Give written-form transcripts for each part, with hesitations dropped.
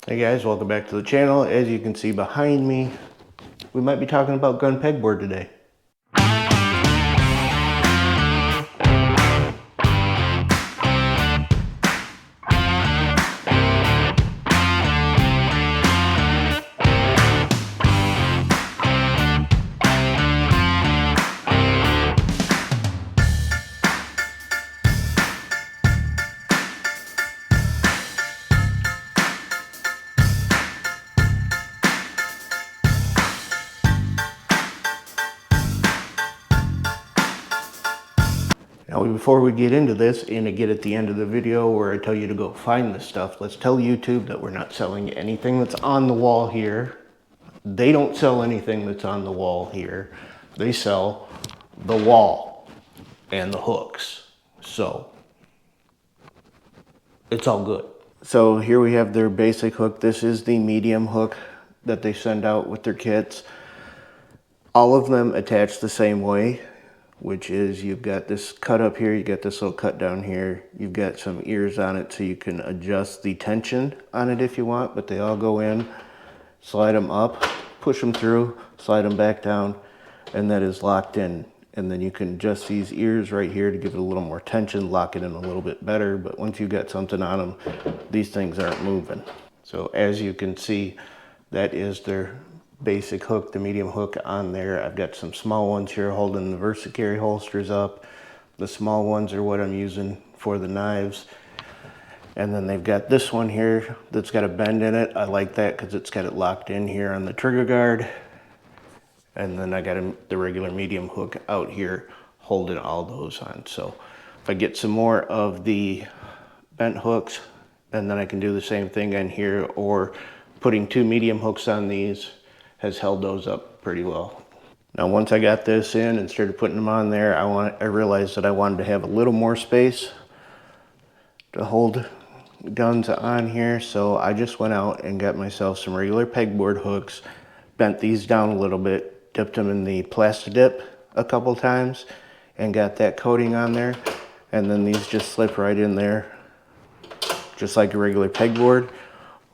Hey guys, welcome back to the channel. As you can see behind me, we might be talking about gun pegboard today. Now, before we get into this and to get at the end of the video where I tell you to go find this stuff, let's tell YouTube that we're not selling anything that's on the wall here. They don't sell anything that's on the wall here. They sell the wall and the hooks. So it's all good. So here we have their basic hook. This is the medium hook that they send out with their kits. All of them attach the same way, which is you've got this cut up here, you got this little cut down here, you've got some ears on it so you can adjust the tension on it if you want, but they all go in, slide them up, push them through, slide them back down, and that is locked in. And then you can adjust these ears right here to give it a little more tension, lock it in a little bit better, but once you've got something on them, these things aren't moving. So as you can see, that is their basic hook, the medium hook on there. I've got some small ones here holding the Versacarry holsters up. The small ones are what I'm using for the knives. And then they've got this one here that's got a bend in it. I like that because it's got it locked in here on the trigger guard. And then I got the regular medium hook out here holding all those on. So if I get some more of the bent hooks, and then I can do the same thing in here, or putting two medium hooks on these has held those up pretty well. Now once I got this in and started putting them on there, I realized that I wanted to have a little more space to hold guns on here, so I just went out and got myself some regular pegboard hooks, bent these down a little bit, dipped them in the Plastidip a couple times, and got that coating on there, and then these just slip right in there just like a regular pegboard.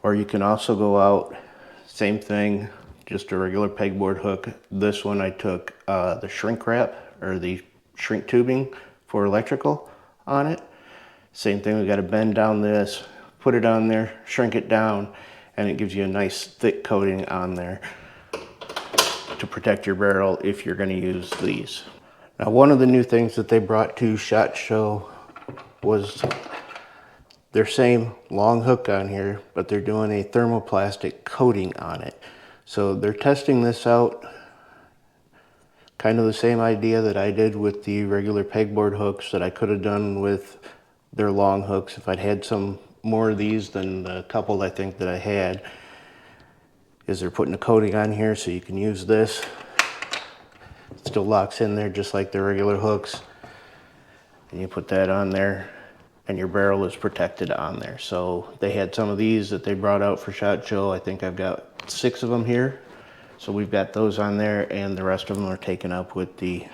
Or you can also go out, same thing, just a regular pegboard hook. This one I took the shrink wrap or the shrink tubing for electrical on it. Same thing, we got to bend down this, put it on there, shrink it down, and it gives you a nice thick coating on there to protect your barrel if you're going to use these. Now one of the new things that they brought to SHOT Show was their same long hook on here, but they're doing a thermoplastic coating on it. So they're testing this out, kind of the same idea that I did with the regular pegboard hooks that I could have done with their long hooks if I'd had some more of these than the couple I think that I had. Is they're putting a coating on here so you can use this. It still locks in there just like the regular hooks. And you put that on there and your barrel is protected on there. So they had some of these that they brought out for SHOT Show. I think I've got 6 of them here. So we've got those on there, and the rest of them are taken up with the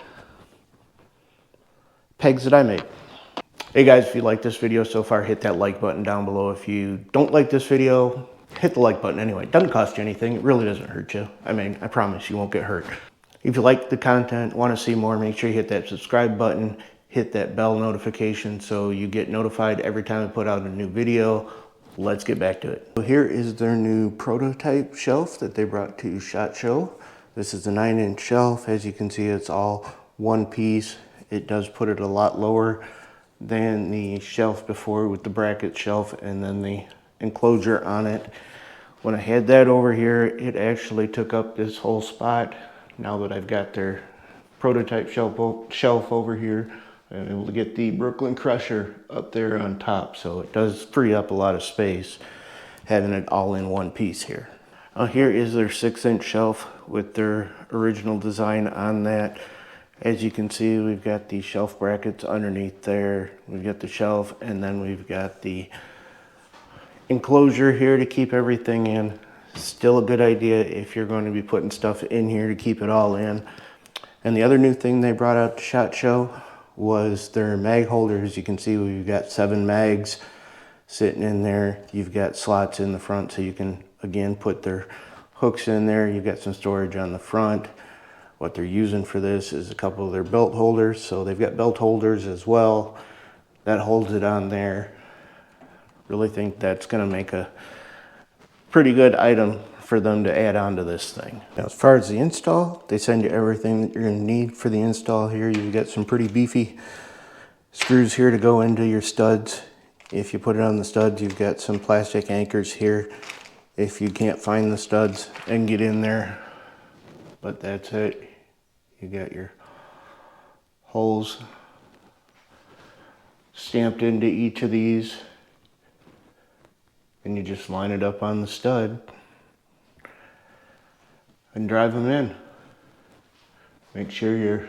pegs that I made. Hey guys, if you like this video so far, hit that like button down below. If you don't like this video, hit the like button anyway. It doesn't cost you anything. It really doesn't hurt you. I mean, I promise you won't get hurt. If you like the content, want to see more, make sure you hit that subscribe button, hit that bell notification so you get notified every time I put out a new video. Let's get back to it. So here is their new prototype shelf that they brought to SHOT Show. This is a 9-inch shelf. As you can see, it's all one piece. It does put it a lot lower than the shelf before with the bracket shelf and then the enclosure on it. When I had that over here, it actually took up this whole spot. Now that I've got their prototype shelf over here, I'm able to get the Brooklyn Crusher up there on top, so it does free up a lot of space having it all in one piece here. Here is their 6-inch shelf with their original design on that. As you can see, we've got the shelf brackets underneath there. We've got the shelf, and then we've got the enclosure here to keep everything in. Still a good idea if you're going to be putting stuff in here to keep it all in. And the other new thing they brought out to SHOT Show was their mag holder. As you can see, we've got 7 mags sitting in there. You've got slots in the front so you can, again, put their hooks in there. You've got some storage on the front. What they're using for this is a couple of their belt holders. So they've got belt holders as well. That holds it on there. Really think that's gonna make a pretty good item for them to add on to this thing. Now, as far as the install, they send you everything that you're gonna need for the install here. You've got some pretty beefy screws here to go into your studs. If you put it on the studs, you've got some plastic anchors here if you can't find the studs and get in there. But that's it. You got your holes stamped into each of these, and you just line it up on the stud and drive them in. Make sure you're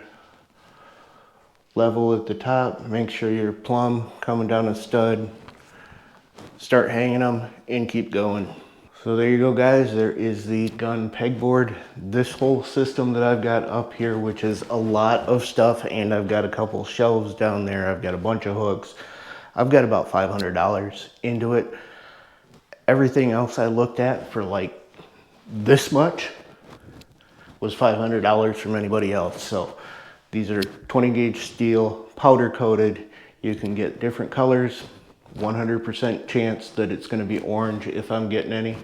level at the top, make sure you're plumb coming down a stud, start hanging them and keep going. So there you go, guys. There is the Gun Pegboard. This whole system that I've got up here, which is a lot of stuff, and I've got a couple shelves down there. I've got a bunch of hooks. I've got about $500 into it. Everything else I looked at for like this much was $500 from anybody else. So these are 20 gauge steel, powder coated. You can get different colors. 100% chance that it's going to be orange if I'm getting any.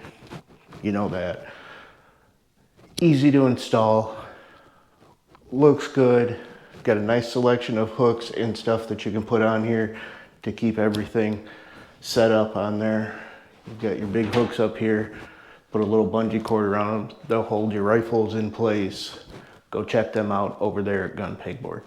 You know that. Easy to install. Looks good. Got a nice selection of hooks and stuff that you can put on here to keep everything set up on there. You've got your big hooks up here. Put a little bungee cord around them. They'll hold your rifles in place. Go check them out over there at Gun Pegboard.